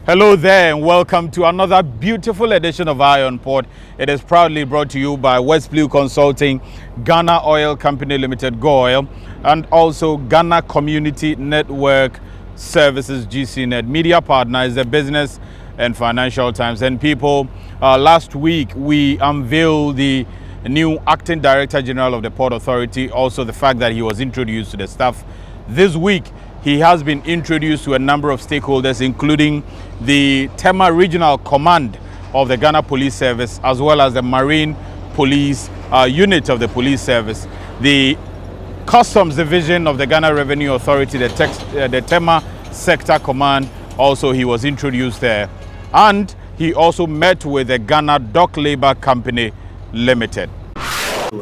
Hello there and welcome to another beautiful edition of Eye on Port. It is proudly brought to you by West Blue Consulting, Ghana Oil Company Limited, GOIL, and also Ghana Community Network Services, GCNet. Media partner is the Business and Financial Times. And people, last week we unveiled the new Acting Director General of the Port Authority, also the fact that he was introduced to the staff. This week, he has been introduced to a number of stakeholders, including the TEMA Regional Command of the Ghana Police Service, as well as the Marine Police unit of the Police Service, the Customs Division of the Ghana Revenue Authority, the TEMA Sector Command. Also, he was introduced there. And he also met with the Ghana Dock Labour Company Limited.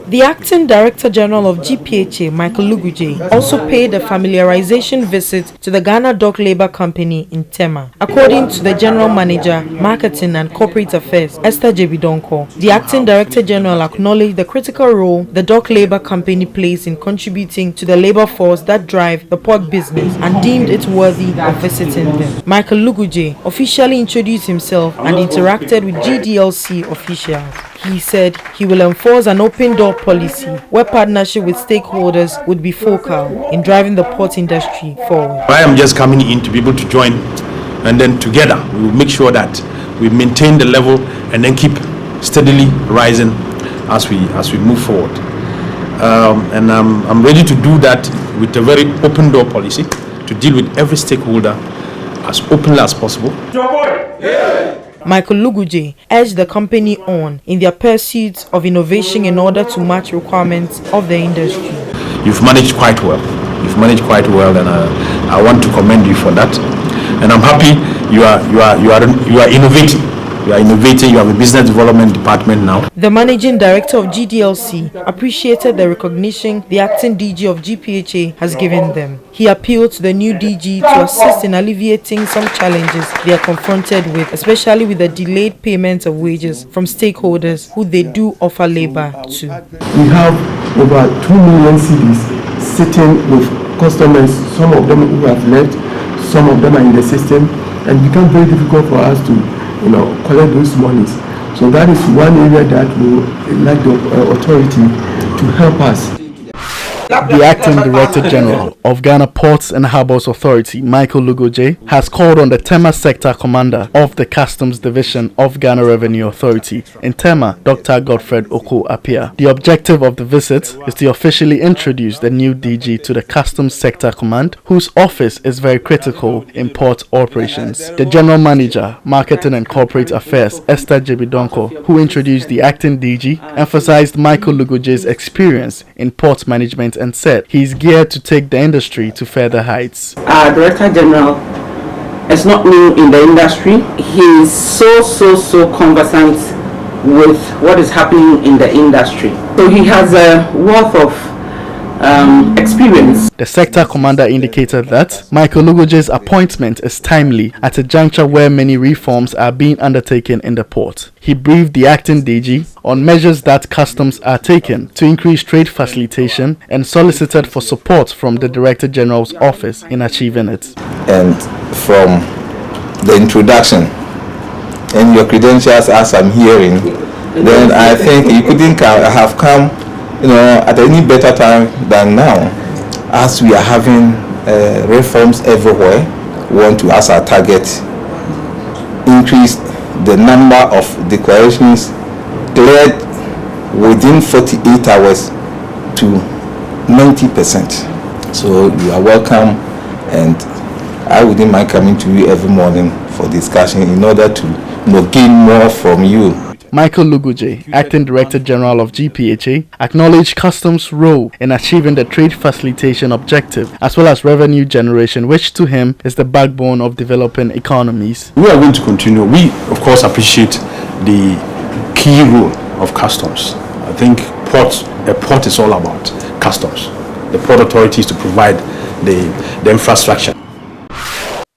The Acting Director General of GPHA, Michael Luguje, also paid a familiarization visit to the Ghana Dock Labour Company in TEMA. According to the General Manager, Marketing and Corporate Affairs, Esther Jebidonko, the Acting Director General acknowledged the critical role the Dock Labour Company plays in contributing to the labour force that drive the port business and deemed it worthy of visiting them. Michael Luguje officially introduced himself and interacted with GDLC officials. He said he will enforce an open door policy where partnership with stakeholders would be focal in driving the port industry forward. I am just coming in to be able to join, and then together we will make sure that we maintain the level and then keep steadily rising as we move forward. And I'm ready to do that with a very open door policy to deal with every stakeholder as openly as possible. Michael Luguje urged the company on in their pursuit of innovation in order to match requirements of the industry. You've managed quite well. And I want to commend you for that. And I'm happy you are innovating. You have a business development department now. The managing director of GDLC appreciated the recognition the acting DG of GPHA has given them. He appealed to the new DG to assist in alleviating some challenges they are confronted with, especially with the delayed payment of wages from stakeholders who they do offer labor to. We have over 2 million cedis sitting with customers, some of them who have left, some of them are in the system, and it becomes very difficult for us to collect those monies. So that is one area that we would like the authority to help us. The Acting Director General of Ghana Ports and Harbours Authority, Michael Luguje, has called on the TEMA Sector Commander of the Customs Division of Ghana Revenue Authority in TEMA, Dr. Godfred Oko Appiah. The objective of the visit is to officially introduce the new DG to the Customs Sector Command, whose office is very critical in port operations. The General Manager, Marketing and Corporate Affairs, Esther Jebidonko, who introduced the Acting DG, emphasized Michael Luguje's experience in port management and said he is geared to take the industry to further heights. Our Director General is not new in the industry. He is so conversant with what is happening in the industry. So he has a wealth of experience. The sector commander indicated that Michael Luguje's appointment is timely at a juncture where many reforms are being undertaken in the port. He briefed the acting DG on measures that customs are taking to increase trade facilitation and solicited for support from the Director General's office in achieving it. And from the introduction and your credentials as I'm hearing, then I think you couldn't have come at any better time than now, as we are having reforms everywhere. We want to, as our target, increase the number of declarations cleared within 48 hours to 90%. So you are welcome, and I wouldn't mind coming to you every morning for discussion in order to gain more from you. Michael Luguje, Acting Director General of GPHA, acknowledged customs' role in achieving the trade facilitation objective as well as revenue generation, which to him is the backbone of developing economies. We are going to continue. We, of course, appreciate the key role of customs. I think a port is all about customs. The port authority is to provide the infrastructure.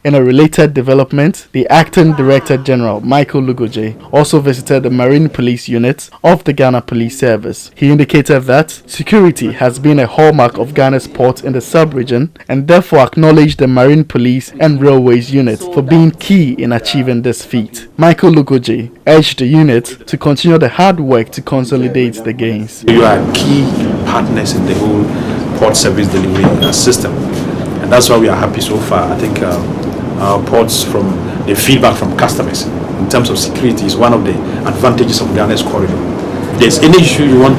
In a related development, the Acting Director General, Michael Lugoje, also visited the Marine Police Unit of the Ghana Police Service. He indicated that security has been a hallmark of Ghana's ports in the sub-region and therefore acknowledged the Marine Police and Railways Unit for being key in achieving this feat. Michael Lugoje urged the unit to continue the hard work to consolidate the gains. You are key partners in the whole port service delivery system, and that's why we are happy so far. I think our ports, from the feedback from customers in terms of security, is one of the advantages of Ghana's corridor. If there's any issue you want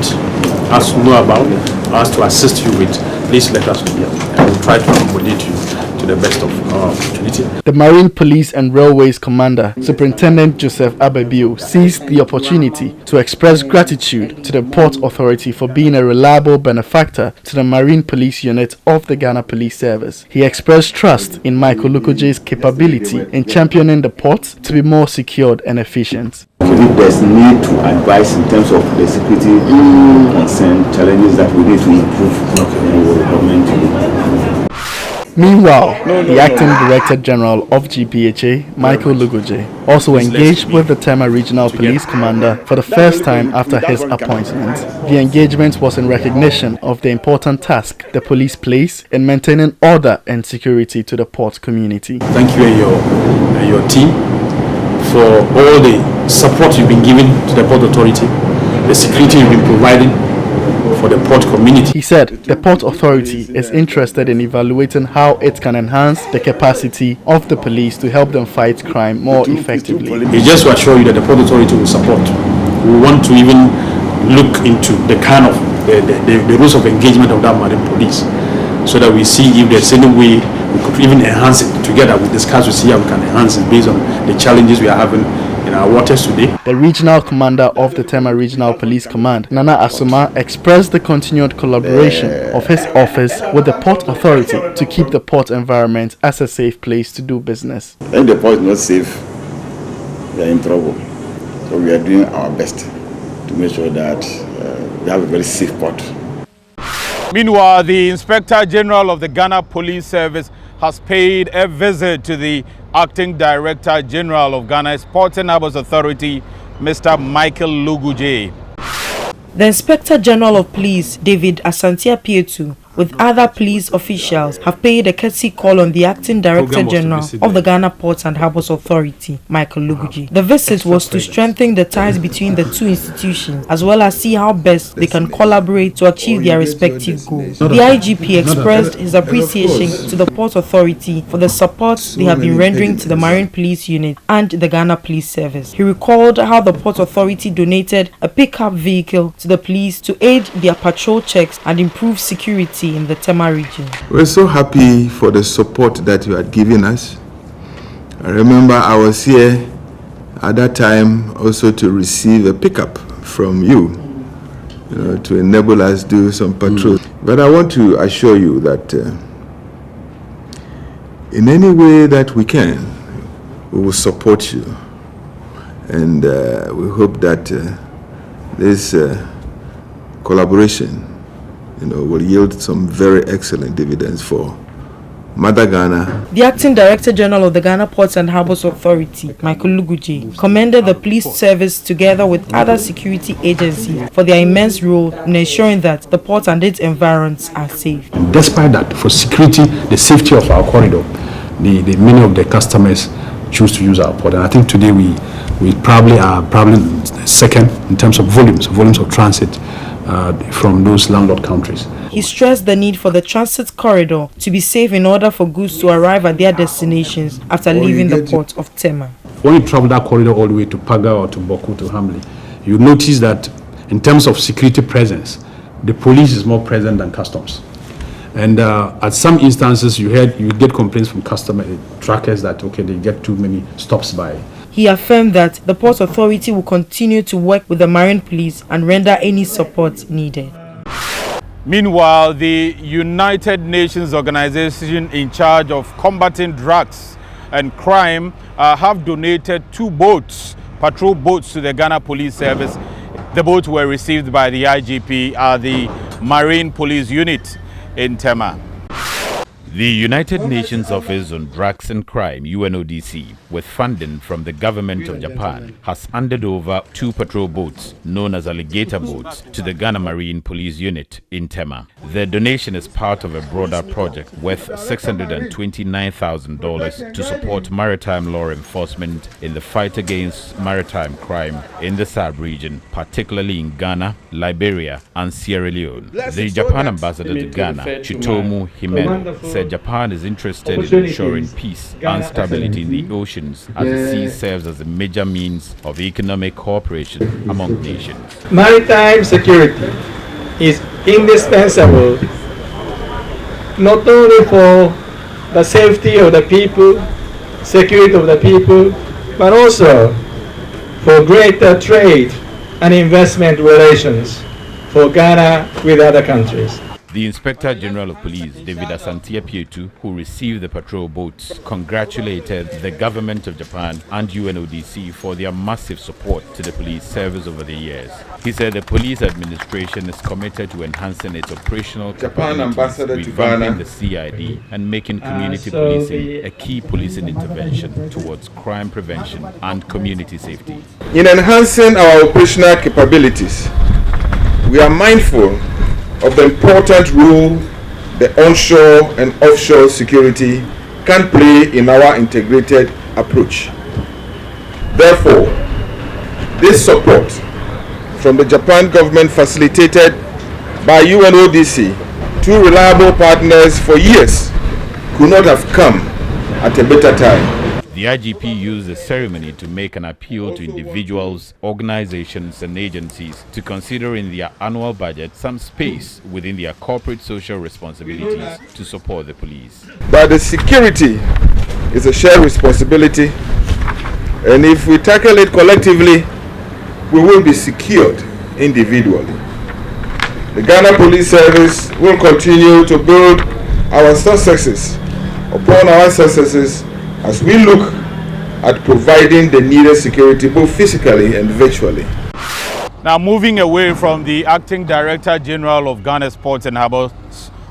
us to know about, us to assist you with, please let us know, and we'll try to accommodate you to the best of our opportunity. The Marine Police and Railways Commander, Superintendent Joseph Abebio, seized the opportunity to express gratitude to the Port Authority for being a reliable benefactor to the Marine Police Unit of the Ghana Police Service. He expressed trust in Michael Lugoje's capability in championing the port to be more secured and efficient. If there's need to advise in terms of the security concern challenges that we need to improve, we will recommend to you. Meanwhile, the Acting Director General of GPHA, Michael Lugoje, also engaged with the TEMA Regional Police Commander for the first time after his appointment. The engagement was in recognition of the important task the police plays in maintaining order and security to the port community. Thank you and your team for all the support you've been giving to the Port Authority, the security you've been providing for the port community. He said the Port Authority is interested in evaluating how it can enhance the capacity of the police to help them fight crime more effectively. It's just to assure you that the Port Authority will support. We want to even look into the kind of the rules of engagement of that Marine Police, so that we see if there's any way we could even enhance it. Together we discuss to see how we can enhance it based on the challenges we are having in our waters today. The regional commander of the TEMA Regional Police Command, Nana Asuma, expressed the continued collaboration of his office with the Port Authority to keep the port environment as a safe place to do business. If the port is not safe, we are in trouble. So we are doing our best to make sure that we have a very safe port. Meanwhile, the Inspector General of the Ghana Police Service has paid a visit to the Acting Director General of Ghana's Ports and Harbours Authority, Mr. Michael Lugoje. The Inspector General of Police, David Asantia Pietu, with other police officials, have paid a courtesy call on the Acting Director General of the Ghana Ports and Harbours Authority, Michael Lugoje. The visit was to strengthen the ties between the two institutions, as well as see how best they can collaborate to achieve their respective goals. The IGP expressed his appreciation to the Port Authority for the support they have been rendering to the Marine Police Unit and the Ghana Police Service. He recalled how the Port Authority donated a pickup vehicle to the police to aid their patrol checks and improve security in the TEMA region. We're so happy for the support that you had given us. I remember I was here at that time also to receive a pickup from you, to enable us do some patrols. But I want to assure you that in any way that we can, we will support you. And we hope that this collaboration will yield some very excellent dividends for Mother Ghana. The Acting Director General of the Ghana Ports and Harbours Authority, Michael Lugoje, commended the police service together with other security agencies for their immense role in ensuring that the port and its environs are safe. Despite that, for security, the safety of our corridor, the many of the customers choose to use our port. And I think today we probably are second in terms of volumes of transit from those landlord countries. He stressed the need for the transit corridor to be safe in order for goods to arrive at their destinations after leaving the port of TEMA. When you travel that corridor all the way to Paga or to Boku to Hamley, you notice that in terms of security presence, the police is more present than customs. And at some instances, you get complaints from customer trackers that they get too many stops by. He affirmed that the Port Authority will continue to work with the Marine Police and render any support needed. Meanwhile, the United Nations organization in charge of combating drugs and crime have donated 2 boats, patrol boats, to the Ghana Police Service. The boats were received by the IGP at the Marine Police Unit in TEMA. The United Nations Office on Drugs and Crime, UNODC, with funding from the government of Japan, has handed over 2 patrol boats, known as alligator boats, to the Ghana Marine Police Unit in TEMA. The donation is part of a broader project worth $629,000 to support maritime law enforcement in the fight against maritime crime in the sub-region, particularly in Ghana, Liberia, and Sierra Leone. The Japan ambassador to Ghana, Chitomu Himeno, said Japan is interested in ensuring peace and stability in the oceans, as the sea serves as a major means of economic cooperation among nations. Maritime security is indispensable not only for the safety of the people, security of the people, but also for greater trade and investment relations for Ghana with other countries. The Inspector General of Police, David Asantia Pietu, who received the patrol boats, congratulated the government of Japan and UNODC for their massive support to the police service over the years. He said the police administration is committed to enhancing its operational capabilities, revamping the CID, and making community policing a key policing intervention towards crime prevention and community safety. In enhancing our operational capabilities, we are mindful of the important role the onshore and offshore security can play in our integrated approach. Therefore, this support from the Japan government, facilitated by UNODC, 2 reliable partners for years, could not have come at a better time. The IGP used the ceremony to make an appeal to individuals, organizations, and agencies to consider in their annual budget some space within their corporate social responsibilities to support the police. But the security is a shared responsibility, and if we tackle it collectively, we will be secured individually. The Ghana Police Service will continue to build our successes upon our successes as we look at providing the needed security both physically and virtually. Now, moving away from the Acting Director General of Ghana Ports and Harbours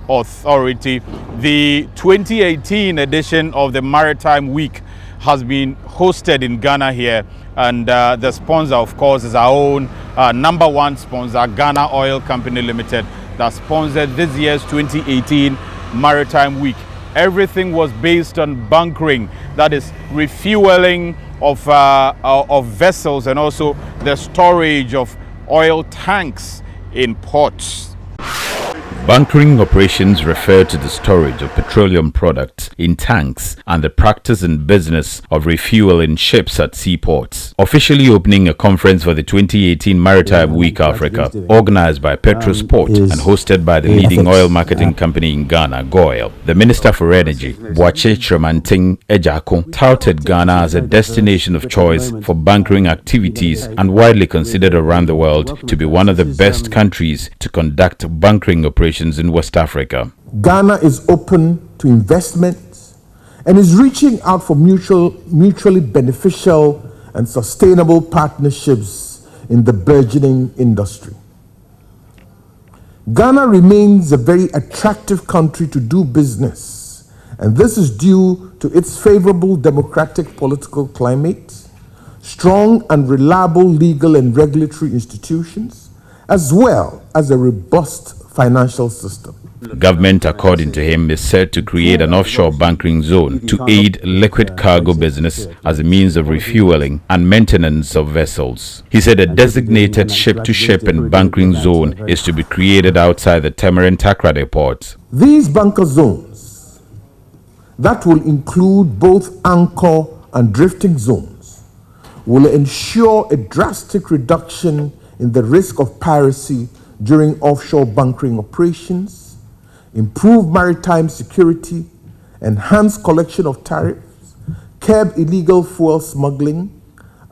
Authority, the 2018 edition of the Maritime Week has been hosted in Ghana here, and the sponsor, of course, is our own #1 sponsor, Ghana Oil Company Limited, that sponsored this year's 2018 Maritime Week. Everything was based on bunkering, that is refueling of vessels, and also the storage of oil tanks in ports. Bunkering operations refer to the storage of petroleum products in tanks and the practice and business of refueling ships at seaports. Officially opening a conference for the 2018 Maritime Week Africa, organized by Petrosport and hosted by the leading oil marketing company in Ghana, GOIL, the Minister for Energy, Boakye Tremantin Ejako, touted Ghana as a destination of choice for bunkering activities and widely considered around the world to be one of the best countries to conduct bunkering operations in West Africa. Ghana is open to investments and is reaching out for mutually beneficial and sustainable partnerships in the burgeoning industry. Ghana remains a very attractive country to do business, and this is due to its favorable democratic political climate, strong and reliable legal and regulatory institutions, as well as a robust financial system. Government, according to him, is set to create an offshore bunkering zone to aid liquid cargo business as a means of refueling and maintenance of vessels. He said a designated ship-to-ship and bunkering zone is to be created outside the TEMA and TAKORADI ports. These bunker zones, that will include both anchor and drifting zones, will ensure a drastic reduction in the risk of piracy during offshore bunkering operations, improve maritime security, enhance collection of tariffs, curb illegal fuel smuggling,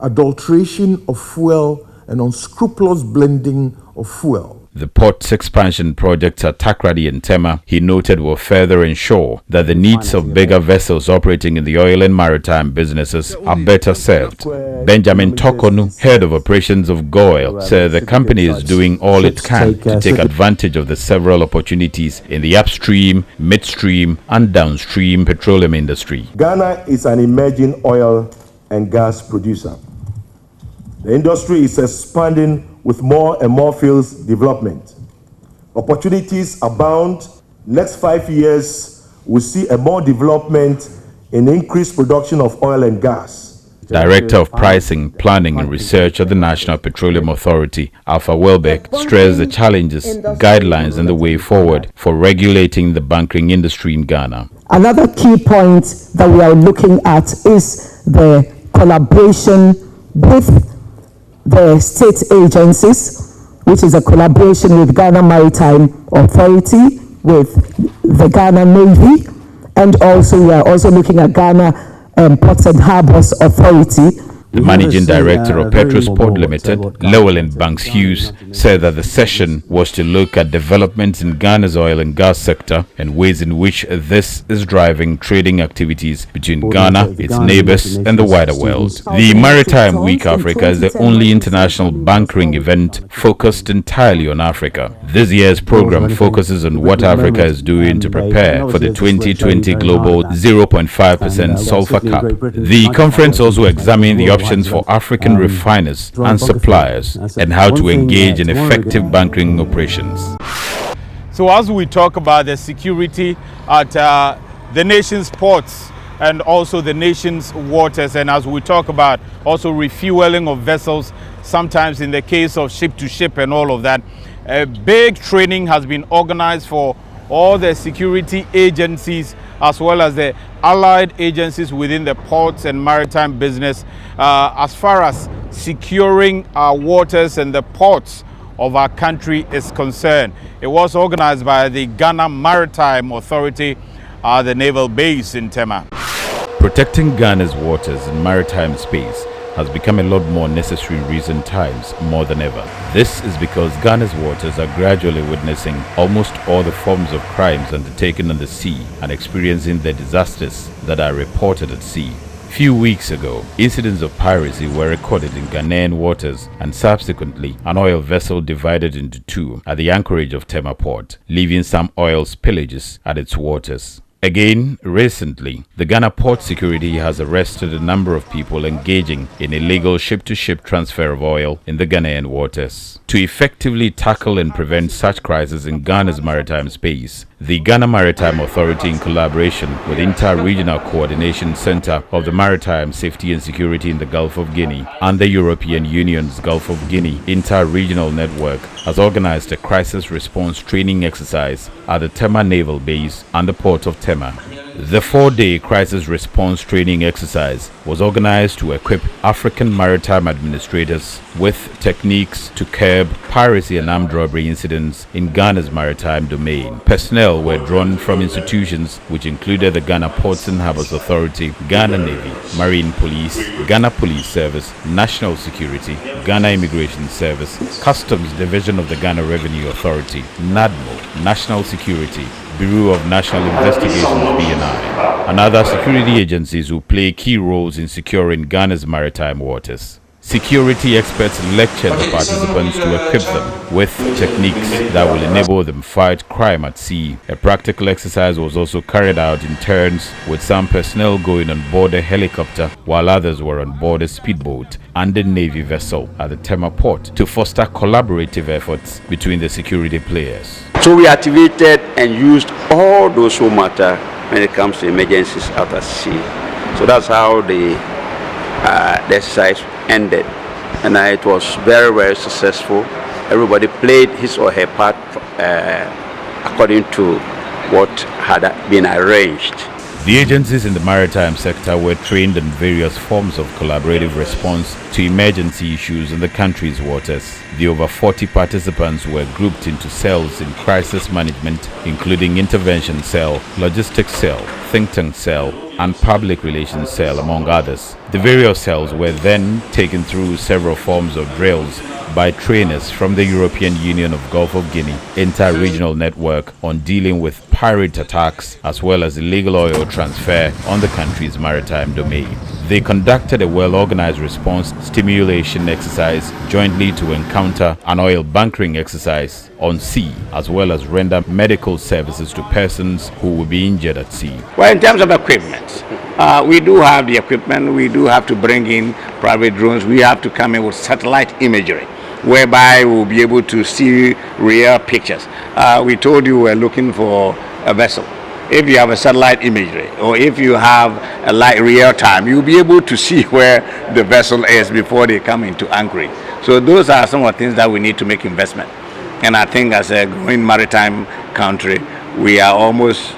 adulteration of fuel, and unscrupulous blending of fuel. The port's expansion projects at TAKORADI and TEMA, he noted, will further ensure that the needs of bigger vessels operating in the oil and maritime businesses are better served. Benjamin Tokonu, head of operations of GOIL, said the company is doing all it can to take advantage of the several opportunities in the upstream, midstream and downstream petroleum industry. Ghana is an emerging oil and gas producer. The industry is expanding with more and more fields development. Opportunities abound. Next 5 years, we'll see a more development in increased production of oil and gas. Director of Pricing, Planning and Research at the National Petroleum Authority, Alpha Welbeck, stressed the challenges, guidelines and the way forward for regulating the bunkering industry in Ghana. Another key point that we are looking at is the collaboration with the state agencies, which is a collaboration with Ghana Maritime Authority, with the Ghana Navy, and also we are also looking at Ghana Ports and Harbours Authority. The managing director of Petrosport Limited, Llewellyn Banks Hughes, said that the session was to look at developments in Ghana's oil and gas sector and ways in which this is driving trading activities between Ghana, its neighbors, and the wider world. The Maritime Week Africa is the only international bunkering event focused entirely on Africa. This year's program focuses on what Africa is doing to prepare for the 2020 global 0.5% sulfur cap. The conference also examined the options for African refiners and suppliers and how to engage in effective bunkering operations. So as we talk about the security at the nation's ports and also the nation's waters, and as we talk about also refueling of vessels, sometimes in the case of ship to ship and all of that, a big training has been organized for all the security agencies as well as the allied agencies within the ports and maritime business as far as securing our waters and the ports of our country is concerned. It was organized by the Ghana Maritime Authority, the naval base in TEMA. Protecting Ghana's waters and maritime space has become a lot more necessary in recent times, more than ever. This is because Ghana's waters are gradually witnessing almost all the forms of crimes undertaken on the sea and experiencing the disasters that are reported at sea. Few weeks ago, incidents of piracy were recorded in Ghanaian waters, and subsequently an oil vessel divided into two at the anchorage of TEMA port, leaving some oil spillages at its waters. Again, recently, the Ghana Port Security has arrested a number of people engaging in illegal ship-to-ship transfer of oil in the Ghanaian waters. To effectively tackle and prevent such crises in Ghana's maritime space, the Ghana Maritime Authority, in collaboration with Inter-Regional Coordination Center of the Maritime Safety and Security in the Gulf of Guinea and the European Union's Gulf of Guinea Inter-Regional Network, has organized a crisis response training exercise at the TEMA Naval Base and the port of TEMA. The 4-day crisis response training exercise was organized to equip African maritime administrators with techniques to curb piracy and armed robbery incidents in Ghana's maritime domain. Personnel were drawn from institutions which included the Ghana Ports and Harbours Authority, Ghana Navy, Marine Police, Ghana Police Service, National Security, Ghana Immigration Service, Customs Division of the Ghana Revenue Authority, NADMO, National Security, Bureau of National Investigations (BNI), and other security agencies who play key roles in securing Ghana's maritime waters. Security experts lectured the participants to equip them with techniques that will enable them fight crime at sea. A practical exercise was also carried out in turns, with some personnel going on board a helicopter while others were on board a speedboat and a Navy vessel at the TEMA port to foster collaborative efforts between the security players. So we activated and used all those who matter when it comes to emergencies out at sea. So that's how the exercise ended, and it was very, very successful. Everybody played his or her part according to what had been arranged. The agencies in the maritime sector were trained in various forms of collaborative response to emergency issues in the country's waters. The over 40 participants were grouped into cells in crisis management, including intervention cell, logistics cell, think tank cell, and Public Relations Cell, among others. The various cells were then taken through several forms of drills by trainers from the European Union of Gulf of Guinea Inter-Regional Network on dealing with pirate attacks as well as illegal oil transfer on the country's maritime domain. They conducted a well-organized response stimulation exercise jointly to encounter an oil bunkering exercise on sea, as well as render medical services to persons who will be injured at sea. Well, in terms of equipment, we do have the equipment. We do have to bring in private drones. We have to come in with satellite imagery, whereby we'll be able to see real pictures. We told you we're looking for a vessel. If you have a satellite imagery or if you have a light real time, you'll be able to see where the vessel is before they come into anchoring. So those are some of the things that we need to make investment. And I think as a growing maritime country, we are almost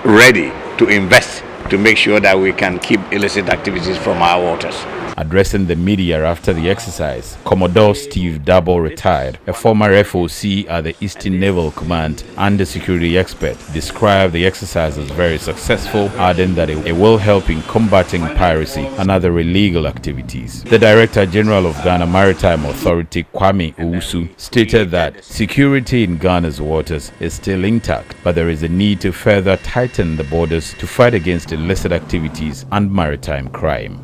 ready to invest to make sure that we can keep illicit activities from our waters. Addressing the media after the exercise, Commodore Steve Dabo, retired, a former FOC at the Eastern Naval Command and a security expert, described the exercise as very successful, adding that it will help in combating piracy and other illegal activities. The Director General of Ghana Maritime Authority, Kwame Owusu, stated that security in Ghana's waters is still intact, but there is a need to further tighten the borders to fight against illicit activities and maritime crime.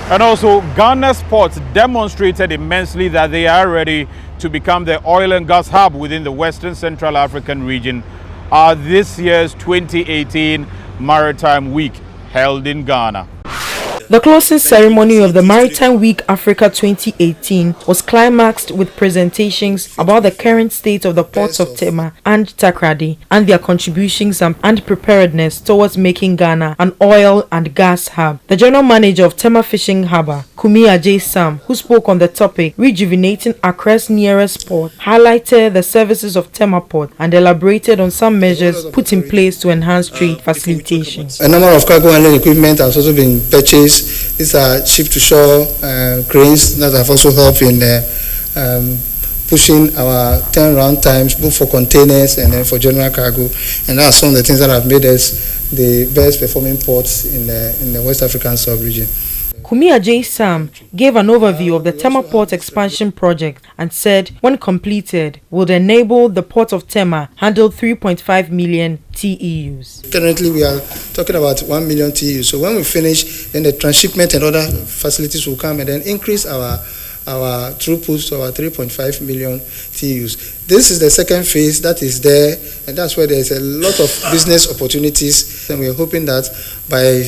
And also, Ghana's ports demonstrated immensely that they are ready to become the oil and gas hub within the Western Central African region at this year's 2018 Maritime Week held in Ghana. The closing ceremony of the Maritime Week Africa 2018 was climaxed with presentations about the current state of the ports of TEMA and TAKORADI and their contributions and preparedness towards making Ghana an oil and gas hub. The general manager of TEMA Fishing Harbour, Kumia J. Sam, who spoke on the topic, rejuvenating Accra's nearest port, highlighted the services of TEMA Port and elaborated on some measures put in place to enhance trade facilitation. A number of cargo handling equipment has also been purchased. These are ship-to-shore cranes that have also helped in pushing our turnaround times, both for containers and then for general cargo. And that's some of the things that have made us the best performing ports in the West African sub-region. Kumia J. Sam gave an overview of the TEMA Port expansion project and said when completed would enable the port of TEMA handle 3.5 million TEUs. Currently we are talking about 1 million TEUs. So when we finish, then the transshipment and other facilities will come and then increase our throughput to our 3.5 million TEUs. This is the second phase that is there, and that's where there's a lot of business opportunities. And we're hoping that by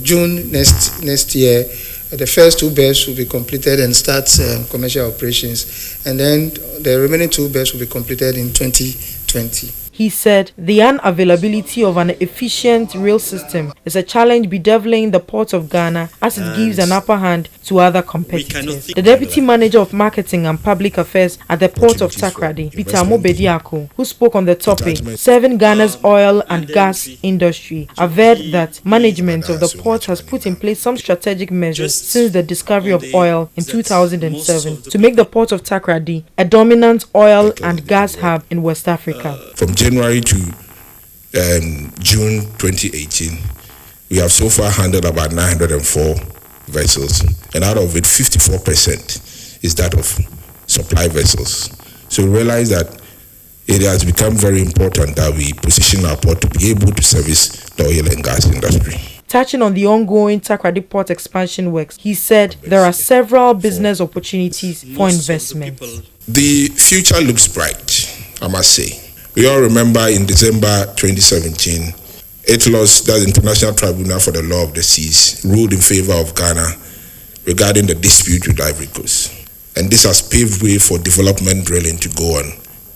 June next year, the first 2 berths will be completed and start commercial operations. And then the remaining 2 berths will be completed in 2020. He said the unavailability of an efficient rail system is a challenge bedeviling the port of Ghana as it gives an upper hand to other competitors. The Deputy Manager of Marketing and Public Affairs at the Port of TAKORADI, Peter Mobediako, who spoke on the topic, serving Ghana's oil and gas industry, averred that management of the port has put in place some strategic measures since the discovery of oil in 2007 to make the Port of TAKORADI a dominant oil and gas hub in West Africa. From January to June 2018, we have so far handled about 904 vessels, and out of it, 54% is that of supply vessels. So we realize that it has become very important that we position our port to be able to service the oil and gas industry. Touching on the ongoing TAKORADI port expansion works, he said there are several business opportunities for investment. The future looks bright, I must say. We all remember in December 2017, ITLOS, that's the International Tribunal for the Law of the Seas, ruled in favor of Ghana regarding the dispute with Ivory Coast. And this has paved way for development drilling to go on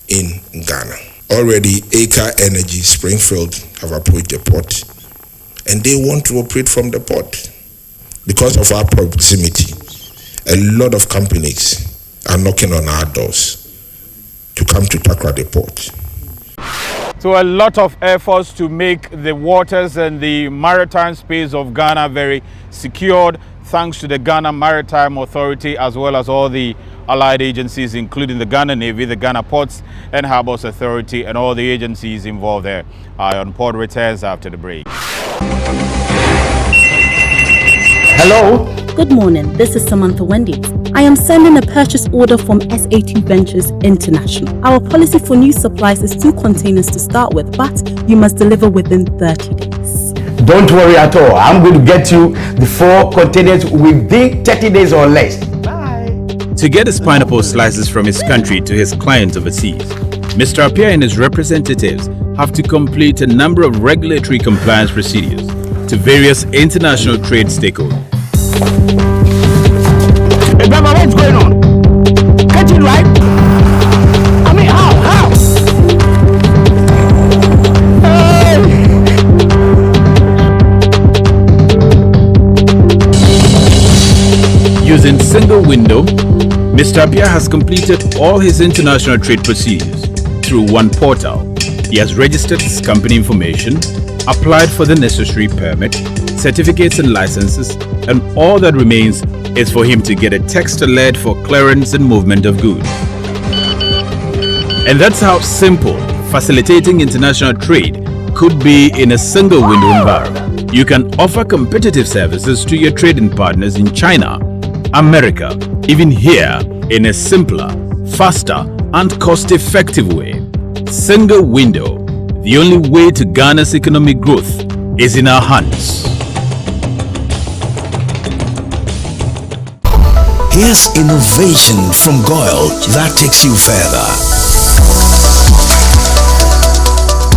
in Ghana. Already, Aker Energy, Springfield have approached the port, and they want to operate from the port. Because of our proximity, a lot of companies are knocking on our doors to come to TAKORADI port. So a lot of efforts to make the waters and the maritime space of Ghana very secured, thanks to the Ghana Maritime Authority as well as all the allied agencies, including the Ghana Navy, the Ghana Ports and Harbours Authority, and all the agencies involved there. Ion Port returns after the break. Hello? Good morning, this is Samantha Wendy. I am sending a purchase order from SA2 Ventures International. Our policy for new supplies is 2 containers to start with, but you must deliver within 30 days. Don't worry at all. I'm going to get you the 4 containers within 30 days or less. To get his pineapple slices from his country to his clients overseas, Mr. Appiah and his representatives have to complete a number of regulatory compliance procedures to various international trade stakeholders. Hey, Baba, what's going on? Get it right? I mean, how? Using single window, Mr. Appiah has completed all his international trade procedures through one portal. He has registered his company information, applied for the necessary permit, certificates and licenses, and all that remains is for him to get a text alert for clearance and movement of goods. And that's how simple facilitating international trade could be in a single window environment. You can offer competitive services to your trading partners in China, America, even here in a simpler, faster, and cost-effective way. Single window, the only way to Ghana's economic growth is in our hands. Here's innovation from GOIL that takes you further.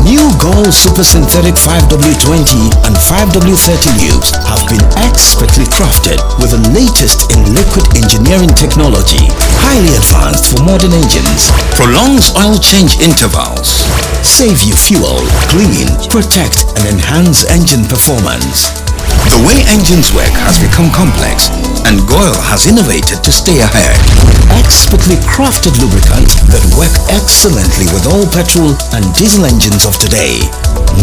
New GOIL Super Synthetic 5W20 and 5W30 lubes have been expertly crafted with the latest in liquid engineering technology, highly advanced for modern engines, prolongs oil change intervals, save you fuel, clean, protect and enhance engine performance. The way engines work has become complex, and GOIL has innovated to stay ahead. Expertly crafted lubricant that work excellently with all petrol and diesel engines of today.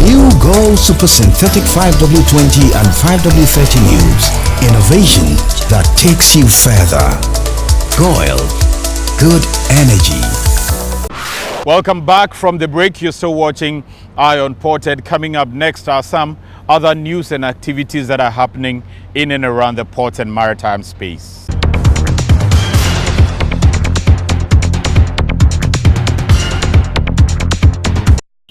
New GOIL Super Synthetic 5W20 and 5W30 lubes. Innovation that takes you further. GOIL. Good energy. Welcome back from the break. You're still watching Ion Ported. Coming up next are some other news and activities that are happening in and around the port and maritime space.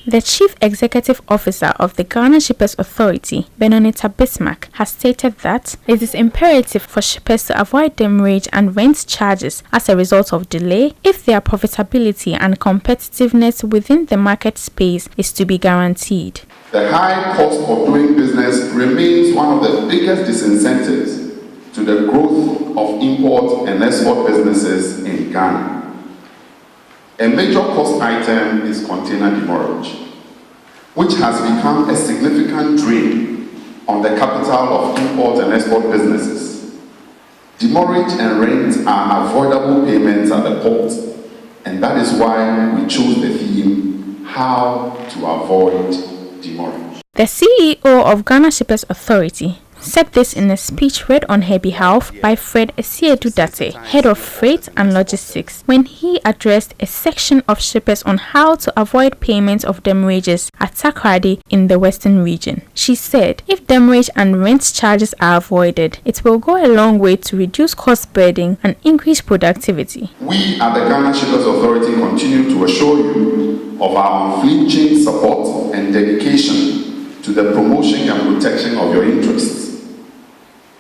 The Chief Executive Officer of the Ghana Shippers Authority, Benonita Bismarck, has stated that it is imperative for shippers to avoid demurrage and rent charges as a result of delay if their profitability and competitiveness within the market space is to be guaranteed. The high cost of doing business remains one of the biggest disincentives to the growth of import and export businesses in Ghana. A major cost item is container demurrage, which has become a significant drain on the capital of import and export businesses. Demurrage and rent are avoidable payments at the port, and that is why we chose the theme, How to Avoid Demurrage. The CEO of Ghana Shippers Authority said this in a speech read on her behalf by Fred Esiedu Date, Head of Freight and Logistics, when he addressed a section of shippers on how to avoid payment of demurrages at TAKORADI in the Western region. She said, if demurrage and rent charges are avoided, it will go a long way to reduce cost burden and increase productivity. We at the Ghana Shippers Authority continue to assure you of our unflinching support and dedication to the promotion and protection of your interests.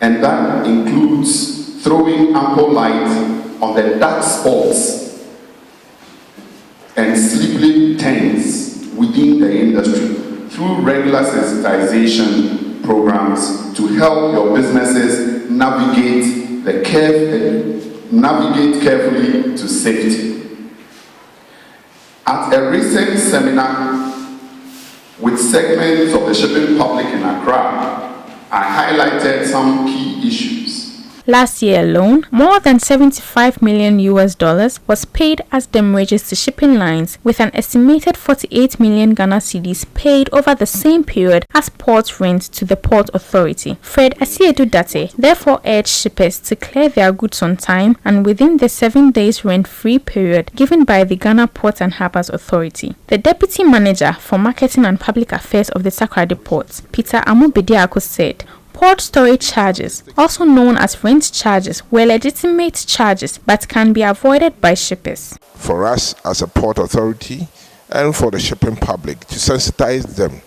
And that includes throwing ample light on the dark spots and slippery turns within the industry through regular sensitization programs to help your businesses navigate carefully to safety. At a recent seminar with segments of the shipping public in Accra, I highlighted some key issues. Last year alone, more than $75 million was paid as demurrages to shipping lines, with an estimated 48 million Ghana cedis paid over the same period as port rent to the Port Authority. Fred Esiedu Date therefore urged shippers to clear their goods on time and within the 7 days rent-free period given by the Ghana Port and Harbours Authority. The Deputy Manager for Marketing and Public Affairs of the TAKORADI Port, Peter Amubediako, said, Port storage charges, also known as rent charges, were legitimate charges but can be avoided by shippers. For us as a port authority and for the shipping public to sensitize them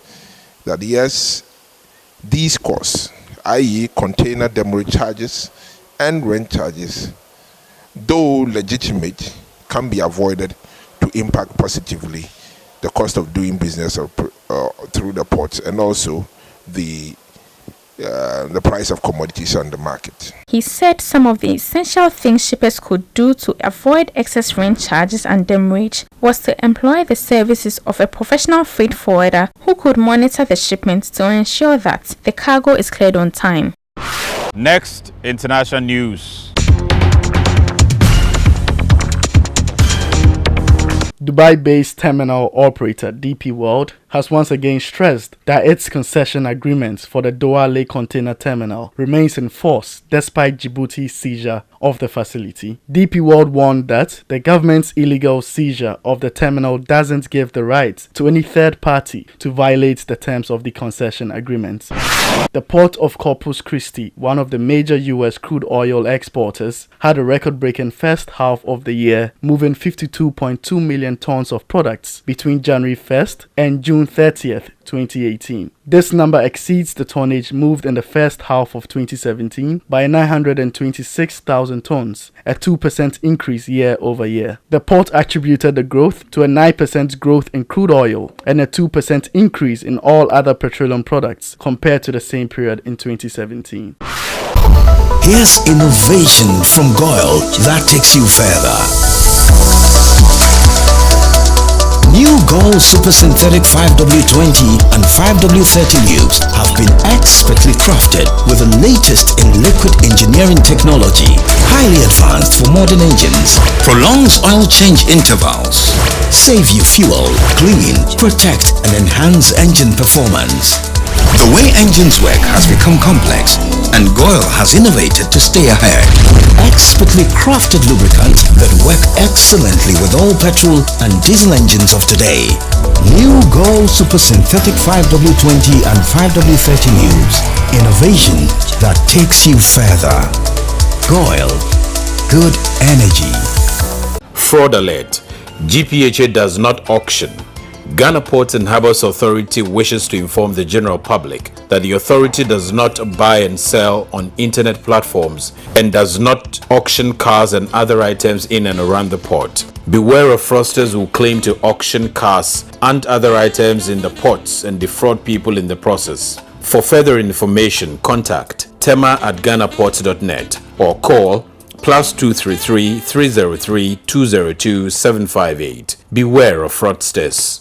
that yes, these costs, i.e. container demurrage charges and rent charges, though legitimate, can be avoided to impact positively the cost of doing business through the ports and also the price of commodities on the market. He said some of the essential things shippers could do to avoid excess rent charges and demurrage was to employ the services of a professional freight forwarder who could monitor the shipment to ensure that the cargo is cleared on time. Next, international news. Dubai-based terminal operator DP World has once again stressed that its concession agreement for the Doha Lake Container Terminal remains in force despite Djibouti's seizure of the facility. DP World warned that the government's illegal seizure of the terminal doesn't give the right to any third party to violate the terms of the concession agreement. The port of Corpus Christi, one of the major US crude oil exporters, had a record-breaking first half of the year, moving 52.2 million tons of products between January 1st and June 30th, 2018. This number exceeds the tonnage moved in the first half of 2017 by 926,000 tons, a 2% increase year over year. The port attributed the growth to a 9% growth in crude oil and a 2% increase in all other petroleum products compared to the same period in 2017. Here's innovation from GOIL that takes you further. New GOIL Super Synthetic 5W20 and 5W30 lubes have been expertly crafted with the latest in liquid engineering technology, highly advanced for modern engines, prolongs oil change intervals, save you fuel, clean, protect and enhance engine performance. The way engines work has become complex, and GOIL has innovated to stay ahead. Expertly crafted lubricants that work excellently with all petrol and diesel engines of today. New GOIL Super Synthetic 5W20 and 5W30 lubes. Innovation that takes you further. GOIL. Good energy. Fraud alert. GPHA does not auction. Ghana Ports and Harbours Authority wishes to inform the general public that the authority does not buy and sell on internet platforms and does not auction cars and other items in and around the port. Beware of fraudsters who claim to auction cars and other items in the ports and defraud people in the process. For further information, contact TEMA@ghanaports.net or call +233 303 202 758. Beware of fraudsters.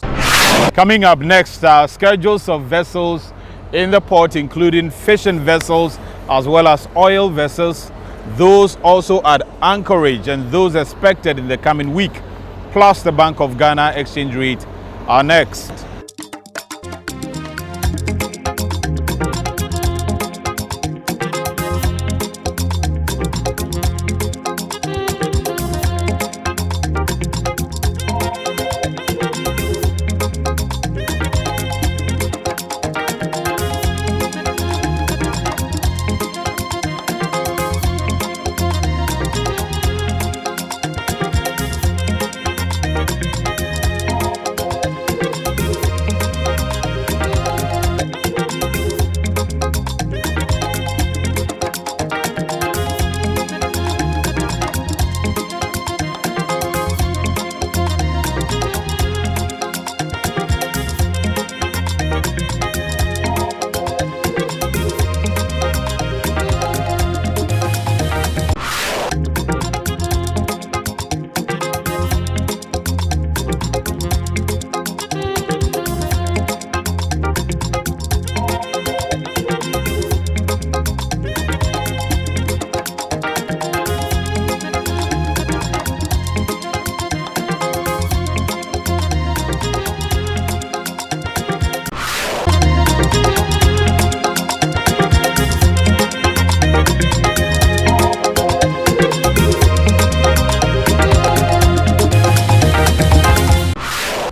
Coming up next are schedules of vessels in the port, including fishing vessels as well as oil vessels, those also at anchorage and those expected in the coming week, plus the Bank of Ghana exchange rate are next.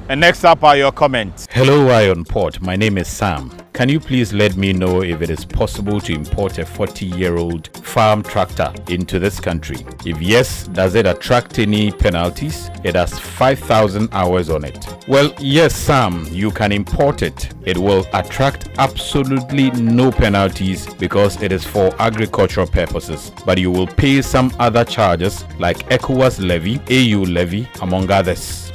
And next up are your comments. Hello, Iron Port. My name is Sam. can you please let me know if it is possible to import a 40-year-old farm tractor into this country? If yes, does it attract any penalties? It has 5,000 hours on it. Well, yes, Sam, you can import it. It will attract absolutely no penalties because it is for agricultural purposes, but you will pay some other charges like ECOWAS levy, AU levy, among others.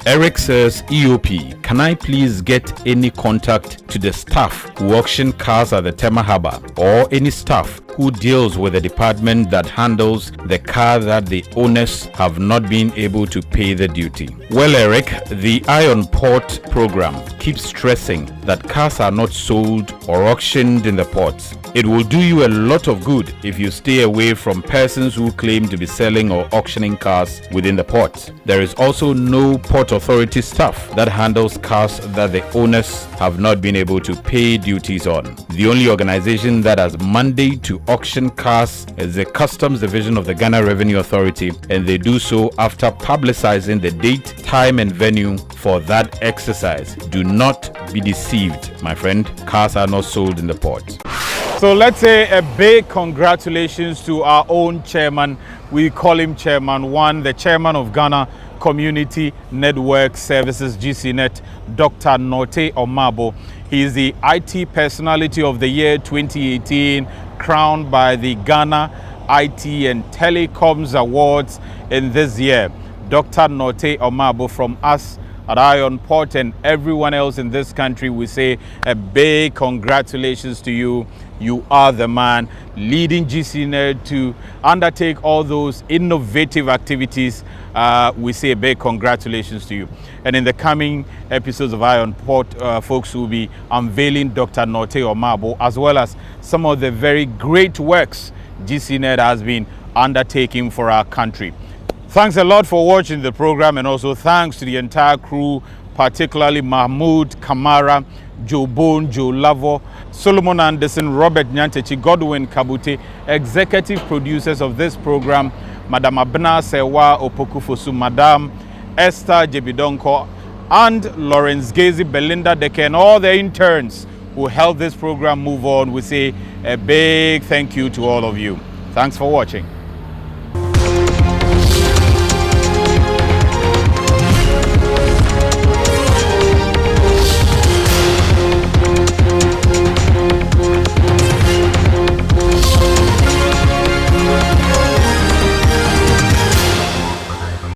Eric says, EOP, can I please get any contact to the staff who auction cars at the TEMA Harbour, or any staff who deals with the department that handles the car that the owners have not been able to pay the duty? Well, Eric, the Iron Port program keeps stressing that cars are not sold or auctioned in the ports. It will do you a lot of good if you stay away from persons who claim to be selling or auctioning cars within the port. There is also no port authority staff that handles cars that the owners have not been able to pay duties on. The only organization that has mandate to auction cars is the Customs Division of the Ghana Revenue Authority, and they do so after publicizing the date, time and venue for that exercise. Do not be deceived, my friend. Cars are not sold in the port. So let's say a big congratulations to our own chairman. We call him Chairman 1, the chairman of Ghana Community Network Services, GCNet, Dr. Norte Omabo. He is the IT Personality of the Year 2018, crowned by the Ghana IT and Telecoms Awards in this year. Dr. Norte Omabo, from us at Iron Port and everyone else in this country, we say a big congratulations to you. You are the man leading GCNet to undertake all those innovative activities. We say a big congratulations to you. And in the coming episodes of Iron Port, folks will be unveiling Dr. Norte Omabo, as well as some of the very great works GCNet has been undertaking for our country. Thanks a lot for watching the program, and also thanks to the entire crew, particularly Mahmoud Kamara, Joe Bone, Joe Lavo, Solomon Anderson, Robert Nyantechi, Godwin Kabute, executive producers of this program, Madam Abna Sewa Opokufosu, Madam Esther Jebidonko, and Lawrence Gazy, Belinda Deke, and all the interns who helped this program move on. We say a big thank you to all of you. Thanks for watching.